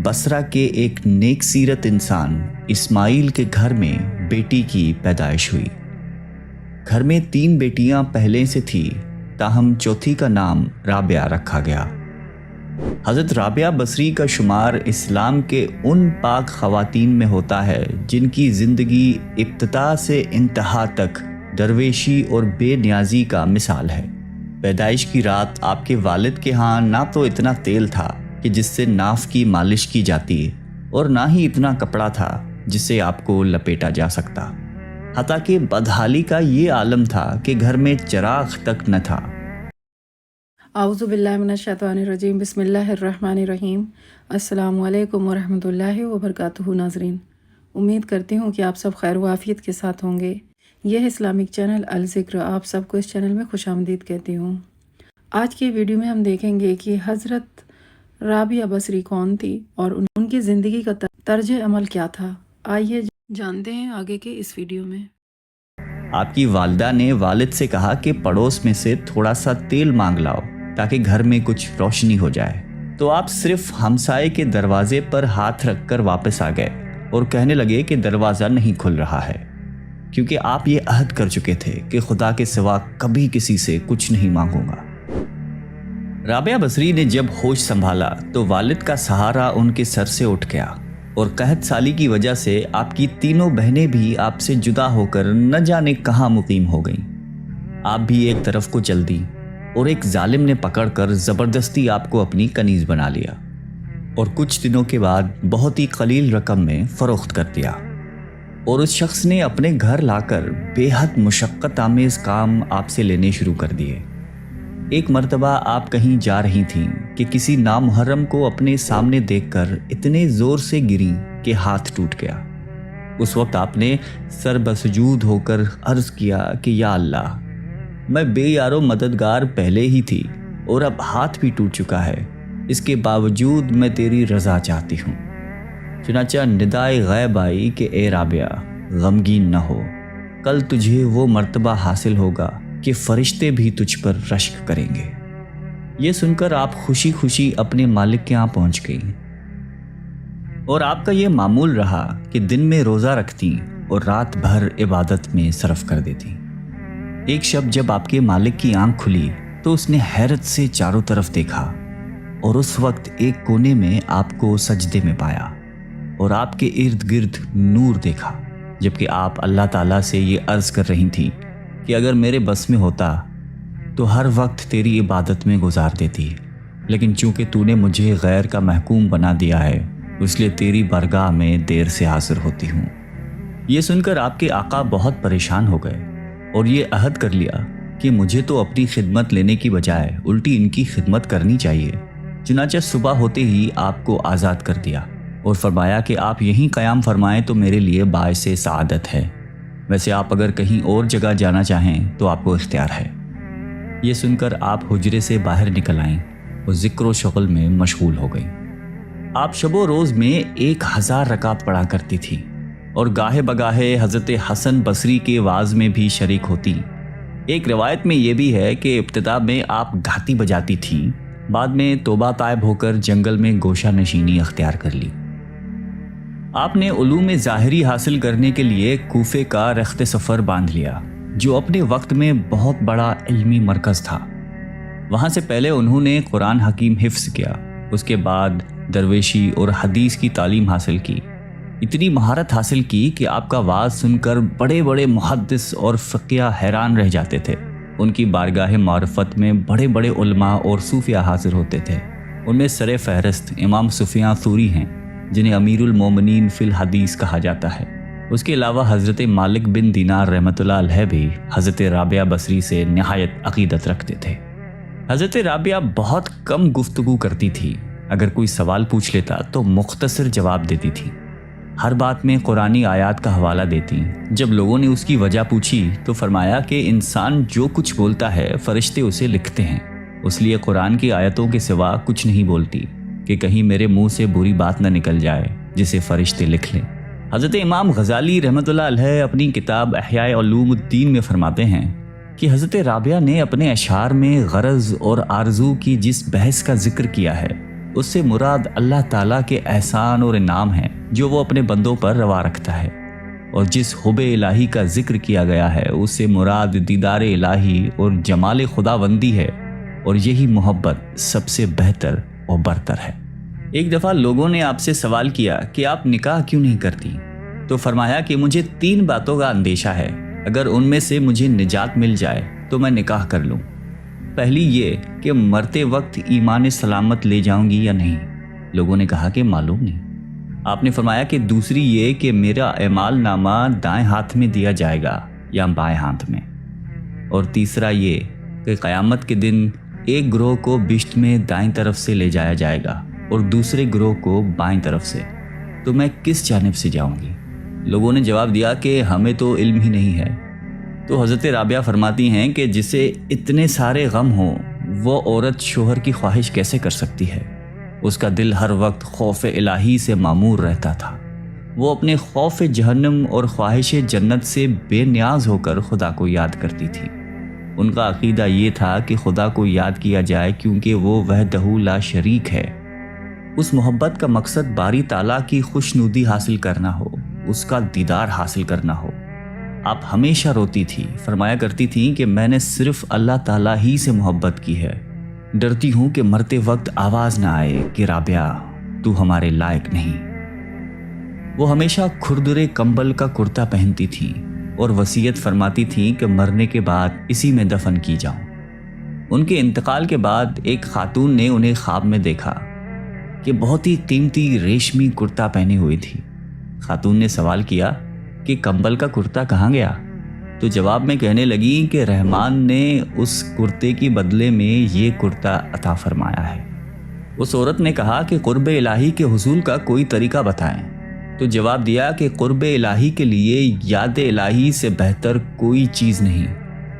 بصرہ کے ایک نیک سیرت انسان اسماعیل کے گھر میں بیٹی کی پیدائش ہوئی۔ گھر میں 3 بیٹیاں پہلے سے تھی، تاہم چوتھی کا نام رابعہ رکھا گیا۔ حضرت رابعہ بصری کا شمار اسلام کے ان پاک خواتین میں ہوتا ہے جن کی زندگی ابتدا سے انتہا تک درویشی اور بے نیازی کا مثال ہے۔ پیدائش کی رات آپ کے والد کے ہاں نہ تو اتنا تیل تھا کہ جس سے ناف کی مالش کی جاتی، اور نہ ہی اتنا کپڑا تھا جس سے آپ کو لپیٹا جا سکتا، حتیٰ کہ بدحالی کا یہ عالم تھا کہ گھر میں چراغ تک نہ تھا۔ اعوذ باللہ من الشیطان الرجیم، بسم اللہ الرحمن الرحیم۔ السلام علیکم ورحمۃ اللہ وبرکاتہ۔ ناظرین، امید کرتی ہوں کہ آپ سب خیر و عافیت کے ساتھ ہوں گے۔ یہ اسلامک چینل الذکر، آپ سب کو اس چینل میں خوش آمدید کہتی ہوں۔ آج کی ویڈیو میں ہم دیکھیں گے کہ حضرت رابعہ بصری کون تھی اور ان کی زندگی کا طرز عمل کیا تھا۔ آئیے جانتے ہیں آگے کے اس ویڈیو میں۔ آپ کی والدہ نے والد سے کہا کہ پڑوس میں سے تھوڑا سا تیل مانگ لاؤ تاکہ گھر میں کچھ روشنی ہو جائے، تو آپ صرف ہمسائے کے دروازے پر ہاتھ رکھ کر واپس آ گئے اور کہنے لگے کہ دروازہ نہیں کھل رہا ہے، کیونکہ آپ یہ عہد کر چکے تھے کہ خدا کے سوا کبھی کسی سے کچھ نہیں مانگوں گا۔ رابعہ بصری نے جب ہوش سنبھالا تو والد کا سہارا ان کے سر سے اٹھ گیا، اور قحط سالی کی وجہ سے آپ کی تینوں بہنیں بھی آپ سے جدا ہو کر نہ جانے کہاں مقیم ہو گئیں۔ آپ بھی ایک طرف کو چل دی، اور ایک ظالم نے پکڑ کر زبردستی آپ کو اپنی کنیز بنا لیا، اور کچھ دنوں کے بعد بہت ہی قلیل رقم میں فروخت کر دیا، اور اس شخص نے اپنے گھر لا کر بے حد مشقت آمیز کام آپ سے لینے شروع کر دیے۔ ایک مرتبہ آپ کہیں جا رہی تھیں کہ کسی نامحرم کو اپنے سامنے دیکھ کر اتنے زور سے گری کہ ہاتھ ٹوٹ گیا۔ اس وقت آپ نے سر بسجود ہو کر عرض کیا کہ یا اللہ، میں بے یار و مددگار پہلے ہی تھی اور اب ہاتھ بھی ٹوٹ چکا ہے، اس کے باوجود میں تیری رضا چاہتی ہوں۔ چنانچہ ندائے غیب آئی کہ اے رابعہ، غمگین نہ ہو، کل تجھے وہ مرتبہ حاصل ہوگا کہ فرشتے بھی تجھ پر رشک کریں گے۔ یہ سن کر آپ خوشی خوشی اپنے مالک کے ہاں پہنچ گئیں، اور آپ کا یہ معمول رہا کہ دن میں روزہ رکھتی اور رات بھر عبادت میں صرف کر دیتی۔ ایک شب جب آپ کے مالک کی آنکھ کھلی تو اس نے حیرت سے چاروں طرف دیکھا، اور اس وقت ایک کونے میں آپ کو سجدے میں پایا، اور آپ کے ارد گرد نور دیکھا، جبکہ آپ اللہ تعالیٰ سے یہ عرض کر رہی تھی کہ اگر میرے بس میں ہوتا تو ہر وقت تیری عبادت میں گزار دیتی، لیکن چونکہ تو نے مجھے غیر کا محکوم بنا دیا ہے، اس لیے تیری بارگاہ میں دیر سے حاضر ہوتی ہوں۔ یہ سن کر آپ کے آقا بہت پریشان ہو گئے، اور یہ عہد کر لیا کہ مجھے تو اپنی خدمت لینے کی بجائے الٹی ان کی خدمت کرنی چاہیے۔ چنانچہ صبح ہوتے ہی آپ کو آزاد کر دیا، اور فرمایا کہ آپ یہیں قیام فرمائیں تو میرے لیے باعث سعادت ہے، ویسے آپ اگر کہیں اور جگہ جانا چاہیں تو آپ کو اختیار ہے۔ یہ سن کر آپ حجرے سے باہر نکل آئیں اور ذکر و شغل میں مشغول ہو گئیں۔ آپ شب و روز میں 1000 رکعت پڑھا کرتی تھی، اور گاہے بگاہے حضرت حسن بصری کے واعظ میں بھی شریک ہوتی۔ ایک روایت میں یہ بھی ہے کہ ابتدا میں آپ گھاتی بجاتی تھیں، بعد میں توبہ طائب ہو کر جنگل میں گوشہ نشینی اختیار کر لی۔ آپ نے علوم ظاہری حاصل کرنے کے لیے کوفے کا رخت سفر باندھ لیا، جو اپنے وقت میں بہت بڑا علمی مرکز تھا۔ وہاں سے پہلے انہوں نے قرآن حکیم حفظ کیا، اس کے بعد درویشی اور حدیث کی تعلیم حاصل کی۔ اتنی مہارت حاصل کی کہ آپ کا وعظ سن کر بڑے بڑے محدث اور فقیہ حیران رہ جاتے تھے۔ ان کی بارگاہ معرفت میں بڑے بڑے علماء اور صوفیہ حاضر ہوتے تھے۔ ان میں سر فہرست امام سفیان ثوری ہیں، جنہیں امیر المومنین فی الحدیث کہا جاتا ہے۔ اس کے علاوہ حضرت مالک بن دینار رحمۃ اللہ علیہ بھی حضرت رابعہ بصری سے نہایت عقیدت رکھتے تھے۔ حضرت رابعہ بہت کم گفتگو کرتی تھی، اگر کوئی سوال پوچھ لیتا تو مختصر جواب دیتی تھی۔ ہر بات میں قرآنی آیات کا حوالہ دیتی۔ جب لوگوں نے اس کی وجہ پوچھی تو فرمایا کہ انسان جو کچھ بولتا ہے فرشتے اسے لکھتے ہیں، اس لیے قرآن کی آیتوں کے سوا کچھ نہیں بولتی کہ کہیں میرے منہ سے بری بات نہ نکل جائے جسے فرشتے لکھ لیں۔ حضرت امام غزالی رحمۃ اللہ علیہ اپنی کتاب احیاء علوم الدین میں فرماتے ہیں کہ حضرت رابعہ نے اپنے اشعار میں غرض اور آرزو کی جس بحث کا ذکر کیا ہے، اس سے مراد اللہ تعالیٰ کے احسان اور انعام ہیں جو وہ اپنے بندوں پر روا رکھتا ہے، اور جس حب الہی کا ذکر کیا گیا ہے اس سے مراد دیدار الہی اور جمال خداوندی ہے، اور یہی محبت سب سے بہتر اور برتر ہے۔ ایک دفعہ لوگوں نے آپ سے سوال کیا کہ آپ نکاح کیوں نہیں کرتی؟ تو فرمایا کہ مجھے 3 باتوں کا اندیشہ ہے، اگر ان میں سے مجھے نجات مل جائے تو میں نکاح کر لوں۔ پہلی یہ کہ مرتے وقت ایمان سلامت لے جاؤں گی یا نہیں۔ لوگوں نے کہا کہ معلوم نہیں۔ آپ نے فرمایا کہ دوسری یہ کہ میرا اعمال نامہ دائیں ہاتھ میں دیا جائے گا یا بائیں ہاتھ میں، اور تیسرا یہ کہ قیامت کے دن ایک گروہ کو بشت میں دائیں طرف سے لے جایا جائے گا اور دوسرے گروہ کو بائیں طرف سے، تو میں کس جانب سے جاؤں گی؟ لوگوں نے جواب دیا کہ ہمیں تو علم ہی نہیں ہے۔ تو حضرت رابعہ فرماتی ہیں کہ جسے اتنے سارے غم ہوں وہ عورت شوہر کی خواہش کیسے کر سکتی ہے؟ اس کا دل ہر وقت خوف الہی سے معمور رہتا تھا۔ وہ اپنے خوف جہنم اور خواہش جنت سے بے نیاز ہو کر خدا کو یاد کرتی تھی۔ ان کا عقیدہ یہ تھا کہ خدا کو یاد کیا جائے کیونکہ وہ وحدہ لا شریک ہے۔ اس محبت کا مقصد باری تعالیٰ کی خوشنودی حاصل کرنا ہو، اس کا دیدار حاصل کرنا ہو۔ آپ ہمیشہ روتی تھی، فرمایا کرتی تھیں کہ میں نے صرف اللہ تعالیٰ ہی سے محبت کی ہے، ڈرتی ہوں کہ مرتے وقت آواز نہ آئے کہ رابعہ تو ہمارے لائق نہیں۔ وہ ہمیشہ کھردرے کمبل کا کرتا پہنتی تھی اور وصیت فرماتی تھیں کہ مرنے کے بعد اسی میں دفن کی جاؤں۔ ان کے انتقال کے بعد ایک خاتون نے انہیں خواب میں دیکھا کہ بہت ہی قیمتی ریشمی کرتا پہنے ہوئی تھی۔ خاتون نے سوال کیا کہ کمبل کا کرتا کہاں گیا؟ تو جواب میں کہنے لگی کہ رحمان نے اس کرتے کی بدلے میں یہ کرتا عطا فرمایا ہے۔ اس عورت نے کہا کہ قرب الہی کے حصول کا کوئی طریقہ بتائیں۔ تو جواب دیا کہ قرب الہی کے لیے یاد الہی سے بہتر کوئی چیز نہیں۔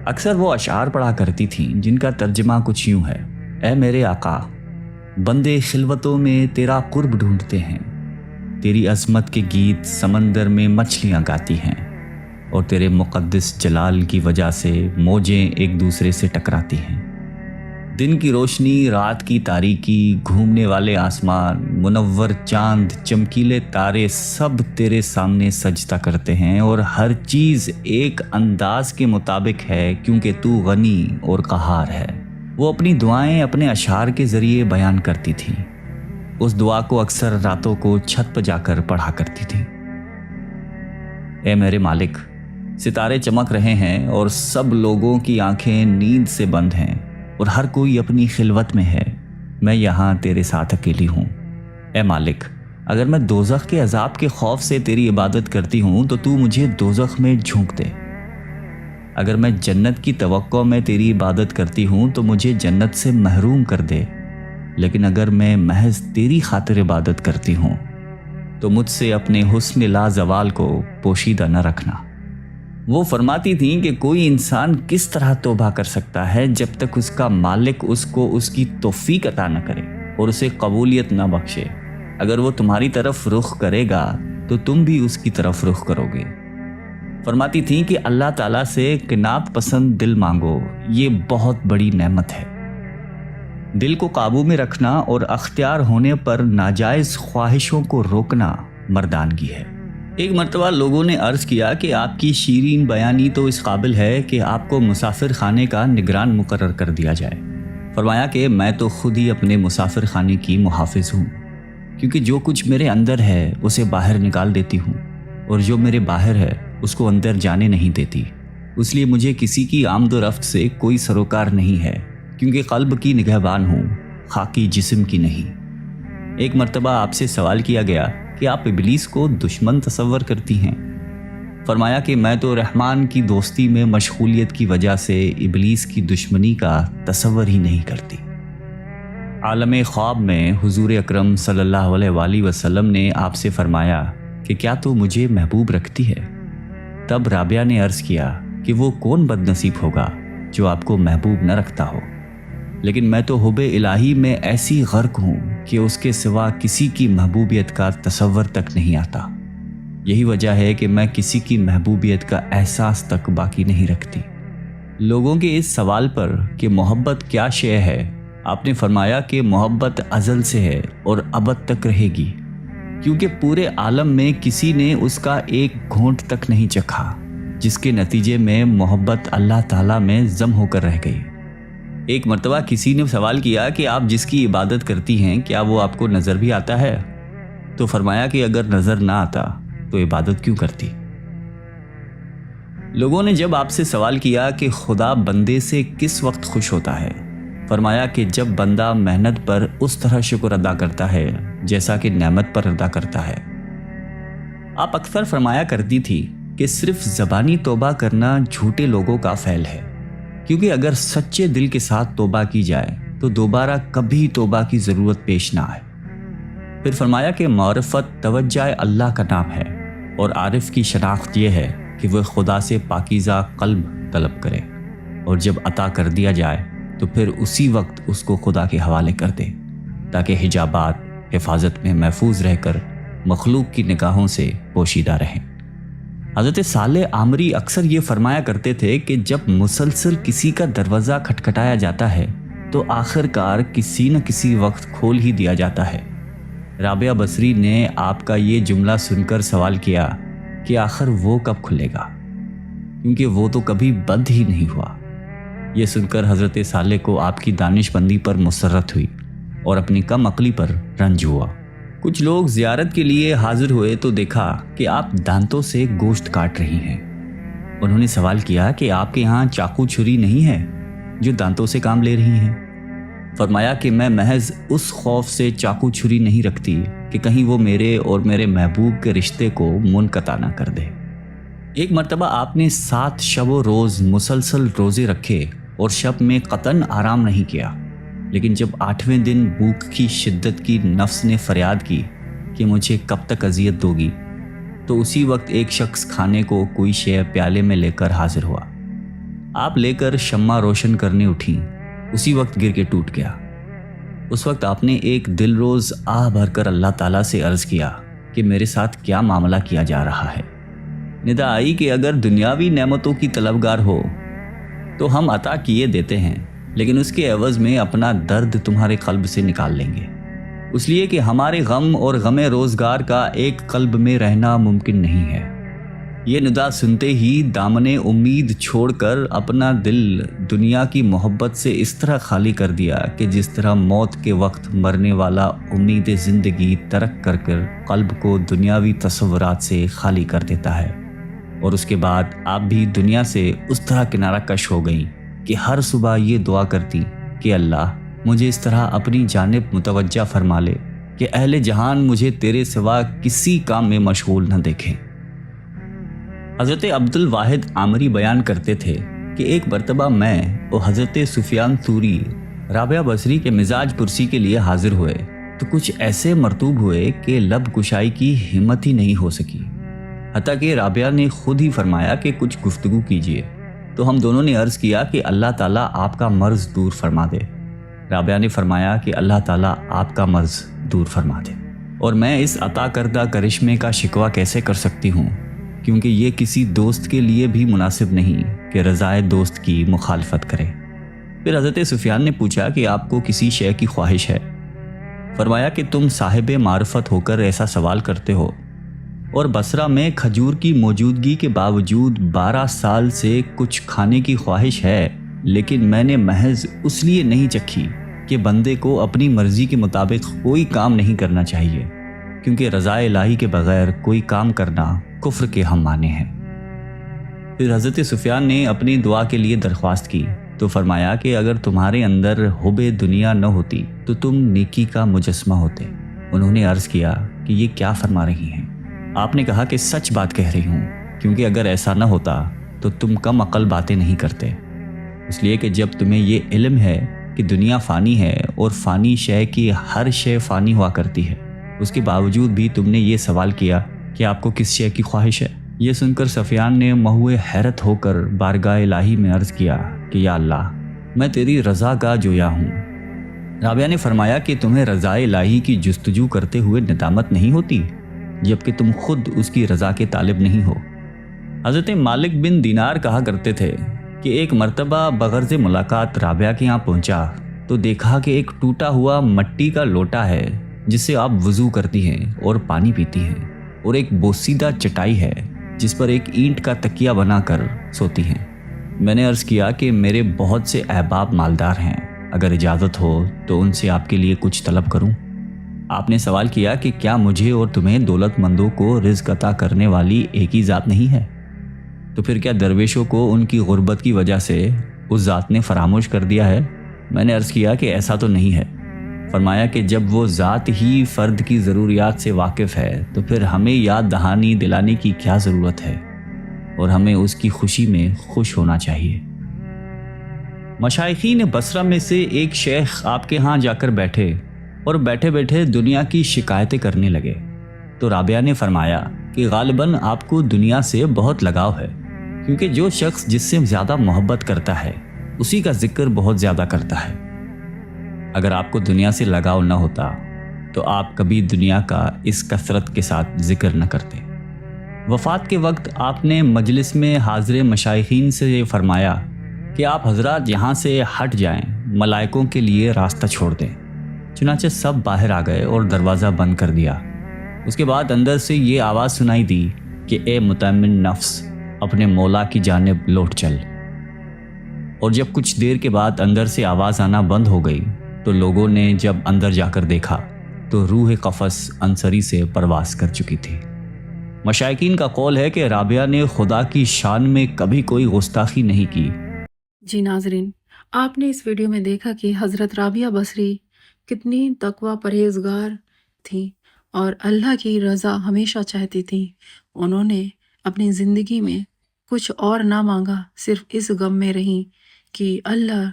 اکثر وہ اشعار پڑھا کرتی تھیں جن کا ترجمہ کچھ یوں ہے: اے میرے آقا، بندے خلوتوں میں تیرا قرب ڈھونڈتے ہیں، تیری عظمت کے گیت سمندر میں مچھلیاں گاتی ہیں، اور تیرے مقدس جلال کی وجہ سے موجیں ایک دوسرے سے ٹکراتی ہیں۔ دن کی روشنی، رات کی تاریکی، گھومنے والے آسمان، منور چاند، چمکیلے تارے سب تیرے سامنے سجدہ کرتے ہیں، اور ہر چیز ایک انداز کے مطابق ہے کیونکہ تو غنی اور قہار ہے۔ وہ اپنی دعائیں اپنے اشعار کے ذریعے بیان کرتی تھی۔ اس دعا کو اکثر راتوں کو چھت پر جا کر پڑھا کرتی تھی: اے میرے مالک، ستارے چمک رہے ہیں اور سب لوگوں کی آنکھیں نیند سے بند ہیں اور ہر کوئی اپنی خلوت میں ہے، میں یہاں تیرے ساتھ اکیلی ہوں۔ اے مالک، اگر میں دوزخ کے عذاب کے خوف سے تیری عبادت کرتی ہوں تو تو مجھے دوزخ میں جھونک دے۔ اگر میں جنت کی توقع میں تیری عبادت کرتی ہوں تو مجھے جنت سے محروم کر دے، لیکن اگر میں محض تیری خاطر عبادت کرتی ہوں تو مجھ سے اپنے حسن لا زوال کو پوشیدہ نہ رکھنا۔ وہ فرماتی تھیں کہ کوئی انسان کس طرح توبہ کر سکتا ہے جب تک اس کا مالک اس کو اس کی توفیق عطا نہ کرے اور اسے قبولیت نہ بخشے۔ اگر وہ تمہاری طرف رخ کرے گا تو تم بھی اس کی طرف رخ کرو گے۔ فرماتی تھیں کہ اللہ تعالیٰ سے قناعت پسند دل مانگو، یہ بہت بڑی نعمت ہے۔ دل کو قابو میں رکھنا اور اختیار ہونے پر ناجائز خواہشوں کو روکنا مردانگی ہے۔ ایک مرتبہ لوگوں نے عرض کیا کہ آپ کی شیرین بیانی تو اس قابل ہے کہ آپ کو مسافر خانے کا نگران مقرر کر دیا جائے۔ فرمایا کہ میں تو خود ہی اپنے مسافر خانے کی محافظ ہوں، کیونکہ جو کچھ میرے اندر ہے اسے باہر نکال دیتی ہوں، اور جو میرے باہر ہے اس کو اندر جانے نہیں دیتی۔ اس لیے مجھے کسی کی آمد و رفت سے کوئی سروکار نہیں ہے، کیونکہ قلب کی نگہبان ہوں، خاکی جسم کی نہیں۔ ایک مرتبہ آپ سے سوال کیا گیا کہ آپ ابلیس کو دشمن تصور کرتی ہیں؟ فرمایا کہ میں تو رحمان کی دوستی میں مشغولیت کی وجہ سے ابلیس کی دشمنی کا تصور ہی نہیں کرتی۔ عالم خواب میں حضور اکرم صلی اللہ علیہ وآلہ وسلم نے آپ سے فرمایا کہ کیا تو مجھے محبوب رکھتی ہے؟ تب رابعہ نے عرض کیا کہ وہ کون بد نصیب ہوگا جو آپ کو محبوب نہ رکھتا ہو، لیکن میں تو حب الہی میں ایسی غرق ہوں کہ اس کے سوا کسی کی محبوبیت کا تصور تک نہیں آتا۔ یہی وجہ ہے کہ میں کسی کی محبوبیت کا احساس تک باقی نہیں رکھتی۔ لوگوں کے اس سوال پر کہ محبت کیا شے ہے، آپ نے فرمایا کہ محبت ازل سے ہے اور ابد تک رہے گی، کیونکہ پورے عالم میں کسی نے اس کا ایک گھونٹ تک نہیں چکھا، جس کے نتیجے میں محبت اللہ تعالیٰ میں ضم ہو کر رہ گئی۔ ایک مرتبہ کسی نے سوال کیا کہ آپ جس کی عبادت کرتی ہیں کیا وہ آپ کو نظر بھی آتا ہے؟ تو فرمایا کہ اگر نظر نہ آتا تو عبادت کیوں کرتی؟ لوگوں نے جب آپ سے سوال کیا کہ خدا بندے سے کس وقت خوش ہوتا ہے، فرمایا کہ جب بندہ محنت پر اس طرح شکر ادا کرتا ہے جیسا کہ نعمت پر ادا کرتا ہے۔ آپ اکثر فرمایا کرتی تھی کہ صرف زبانی توبہ کرنا جھوٹے لوگوں کا فعل ہے، کیونکہ اگر سچے دل کے ساتھ توبہ کی جائے تو دوبارہ کبھی توبہ کی ضرورت پیش نہ آئے۔ پھر فرمایا کہ معرفت توجہ اللہ کا نام ہے، اور عارف کی شناخت یہ ہے کہ وہ خدا سے پاکیزہ قلب طلب کرے، اور جب عطا کر دیا جائے تو پھر اسی وقت اس کو خدا کے حوالے کر دے، تاکہ حجابات حفاظت میں محفوظ رہ کر مخلوق کی نگاہوں سے پوشیدہ رہیں۔ حضرت صالح عامری اکثر یہ فرمایا کرتے تھے کہ جب مسلسل کسی کا دروازہ کھٹکھٹایا جاتا ہے تو آخر کار کسی نہ کسی وقت کھول ہی دیا جاتا ہے۔ رابعہ بصری نے آپ کا یہ جملہ سن کر سوال کیا کہ آخر وہ کب کھلے گا، کیونکہ وہ تو کبھی بند ہی نہیں ہوا۔ یہ سن کر حضرت صالح کو آپ کی دانش مندی پر مسرت ہوئی اور اپنی کم عقلی پر رنج ہوا۔ کچھ لوگ زیارت کے لیے حاضر ہوئے تو دیکھا کہ آپ دانتوں سے گوشت کاٹ رہی ہیں۔ انہوں نے سوال کیا کہ آپ کے یہاں چاقو چھری نہیں ہے جو دانتوں سے کام لے رہی ہیں؟ فرمایا کہ میں محض اس خوف سے چاقو چھری نہیں رکھتی کہ کہیں وہ میرے اور میرے محبوب کے رشتے کو منقطع نہ کر دے۔ ایک مرتبہ آپ نے 7 شب و روز مسلسل روزے رکھے اور شب میں قطعاً آرام نہیں کیا، لیکن جب 8ویں دن بھوک کی شدت کی نفس نے فریاد کی کہ مجھے کب تک اذیت دوگی، تو اسی وقت ایک شخص کھانے کو کوئی شے پیالے میں لے کر حاضر ہوا۔ آپ لے کر شمع روشن کرنے اٹھیں، اسی وقت گر کے ٹوٹ گیا۔ اس وقت آپ نے ایک دل روز آہ بھر کر اللہ تعالیٰ سے عرض کیا کہ میرے ساتھ کیا معاملہ کیا جا رہا ہے۔ ندا آئی کہ اگر دنیاوی نعمتوں کی طلبگار ہو تو ہم عطا کیے دیتے ہیں، لیکن اس کے عوض میں اپنا درد تمہارے قلب سے نکال لیں گے، اس لیے کہ ہمارے غم اور غم روزگار کا ایک قلب میں رہنا ممکن نہیں ہے۔ یہ ندا سنتے ہی دامن امید چھوڑ کر اپنا دل دنیا کی محبت سے اس طرح خالی کر دیا کہ جس طرح موت کے وقت مرنے والا امید زندگی ترک کر کر قلب کو دنیاوی تصورات سے خالی کر دیتا ہے۔ اور اس کے بعد آپ بھی دنیا سے اس طرح کنارہ کش ہو گئیں کہ ہر صبح یہ دعا کرتی کہ اللہ مجھے اس طرح اپنی جانب متوجہ فرما لے کہ اہل جہان مجھے تیرے سوا کسی کام میں مشغول نہ دیکھیں۔ حضرت عبد الواحد عامری بیان کرتے تھے کہ ایک مرتبہ میں اور حضرت سفیان ثوری رابعہ بصری کے مزاج پرسی کے لیے حاضر ہوئے تو کچھ ایسے مرطوب ہوئے کہ لب کشائی کی ہمت ہی نہیں ہو سکی، حتیٰ کہ رابعہ نے خود ہی فرمایا کہ کچھ گفتگو کیجیے، تو ہم دونوں نے عرض کیا کہ اللہ تعالیٰ آپ کا مرض دور فرما دے۔ رابعہ نے فرمایا کہ اللہ تعالیٰ آپ کا مرض دور فرما دے، اور میں اس عطا کردہ کرشمے کا شکوہ کیسے کر سکتی ہوں، کیونکہ یہ کسی دوست کے لیے بھی مناسب نہیں کہ رضائے دوست کی مخالفت کرے۔ پھر حضرت سفیان نے پوچھا کہ آپ کو کسی شے کی خواہش ہے؟ فرمایا کہ تم صاحب معرفت ہو کر ایسا سوال کرتے ہو، اور بصرہ میں کھجور کی موجودگی کے باوجود 12 سال سے کچھ کھانے کی خواہش ہے، لیکن میں نے محض اس لیے نہیں چکھی کہ بندے کو اپنی مرضی کے مطابق کوئی کام نہیں کرنا چاہیے، کیونکہ رضا الہی کے بغیر کوئی کام کرنا کفر کے ہم معنی ہے۔ پھر حضرت سفیان نے اپنی دعا کے لیے درخواست کی تو فرمایا کہ اگر تمہارے اندر حب دنیا نہ ہوتی تو تم نیکی کا مجسمہ ہوتے۔ انہوں نے عرض کیا کہ یہ کیا فرما رہی ہیں؟ آپ نے کہا کہ سچ بات کہہ رہی ہوں، کیونکہ اگر ایسا نہ ہوتا تو تم کم عقل باتیں نہیں کرتے، اس لیے کہ جب تمہیں یہ علم ہے کہ دنیا فانی ہے اور فانی شے کی ہر شے فانی ہوا کرتی ہے، اس کے باوجود بھی تم نے یہ سوال کیا کہ آپ کو کس شے کی خواہش ہے۔ یہ سن کر سفیان نے مہوے حیرت ہو کر بارگاہ الہی میں عرض کیا کہ یا اللہ میں تیری رضا کا جویا ہوں۔ رابعہ نے فرمایا کہ تمہیں رضا الہی کی جستجو کرتے ہوئے ندامت نہیں ہوتی جبکہ تم خود اس کی رضا کے طالب نہیں ہو۔ حضرت مالک بن دینار کہا کرتے تھے کہ ایک مرتبہ بغرض ملاقات رابعہ کے یہاں پہنچا تو دیکھا کہ ایک ٹوٹا ہوا مٹی کا لوٹا ہے جس سے آپ وضو کرتی ہیں اور پانی پیتی ہیں، اور ایک بوسیدہ چٹائی ہے جس پر ایک اینٹ کا تکیہ بنا کر سوتی ہیں۔ میں نے عرض کیا کہ میرے بہت سے احباب مالدار ہیں، اگر اجازت ہو تو ان سے آپ کے لیے کچھ طلب کروں۔ آپ نے سوال کیا کہ کیا مجھے اور تمہیں دولت مندوں کو رزق عطا کرنے والی ایک ہی ذات نہیں ہے؟ تو پھر کیا درویشوں کو ان کی غربت کی وجہ سے اس ذات نے فراموش کر دیا ہے؟ میں نے عرض کیا کہ ایسا تو نہیں ہے۔ فرمایا کہ جب وہ ذات ہی فرد کی ضروریات سے واقف ہے تو پھر ہمیں یاد دہانی دلانے کی کیا ضرورت ہے، اور ہمیں اس کی خوشی میں خوش ہونا چاہیے۔ مشائخین بصرہ میں سے ایک شیخ آپ کے ہاں جا کر بیٹھے اور بیٹھے بیٹھے دنیا کی شکایتیں کرنے لگے۔ تو رابعہ نے فرمایا کہ غالباً آپ کو دنیا سے بہت لگاؤ ہے، کیونکہ جو شخص جس سے زیادہ محبت کرتا ہے اسی کا ذکر بہت زیادہ کرتا ہے۔ اگر آپ کو دنیا سے لگاؤ نہ ہوتا تو آپ کبھی دنیا کا اس کثرت کے ساتھ ذکر نہ کرتے۔ وفات کے وقت آپ نے مجلس میں حاضر مشائخین سے فرمایا کہ آپ حضرات یہاں سے ہٹ جائیں، ملائکوں کے لیے راستہ چھوڑ دیں۔ چنانچہ سب باہر آ گئے اور دروازہ بند کر دیا۔ اس کے بعد اندر سے یہ آواز سنائی دی کہ اے مطمئن نفس، اپنے مولا کی جانب لوٹ چل۔ اور جب کچھ دیر کے بعد اندر سے آواز آنا بند ہو گئی تو لوگوں نے جب اندر جا کر دیکھا تو روح قفس انصری سے پرواز کر چکی تھی۔ مشائقین کا قول ہے کہ رابعہ نے خدا کی شان میں کبھی کوئی گستاخی نہیں کی۔ جی ناظرین، آپ نے اس ویڈیو میں دیکھا کہ حضرت رابعہ بصری کتنی تقوی پرہیزگار تھیں اور اللہ کی رضا ہمیشہ چاہتی تھیں۔ انہوں نے اپنی زندگی میں کچھ اور نہ مانگا، صرف اس غم میں رہیں کہ اللہ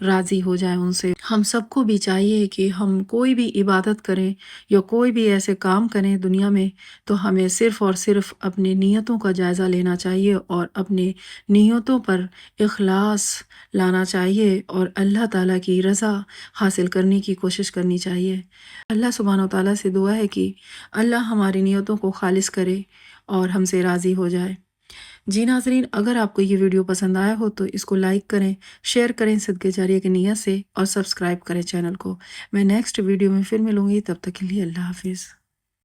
راضی ہو جائے ان سے۔ ہم سب کو بھی چاہیے کہ ہم کوئی بھی عبادت کریں یا کوئی بھی ایسے کام کریں دنیا میں تو ہمیں صرف اور صرف اپنی نیتوں کا جائزہ لینا چاہیے اور اپنی نیتوں پر اخلاص لانا چاہیے اور اللہ تعالیٰ کی رضا حاصل کرنے کی کوشش کرنی چاہیے۔ اللہ سبحانہ و تعالیٰ سے دعا ہے کہ اللہ ہماری نیتوں کو خالص کرے اور ہم سے راضی ہو جائے۔ جی ناظرین، اگر آپ کو یہ ویڈیو پسند آیا ہو تو اس کو لائک کریں، شیئر کریں صدقہ جاریہ کی نیت سے، اور سبسکرائب کریں چینل کو۔ میں نیکسٹ ویڈیو میں پھر ملوں گی، تب تک کے لیے اللہ حافظ۔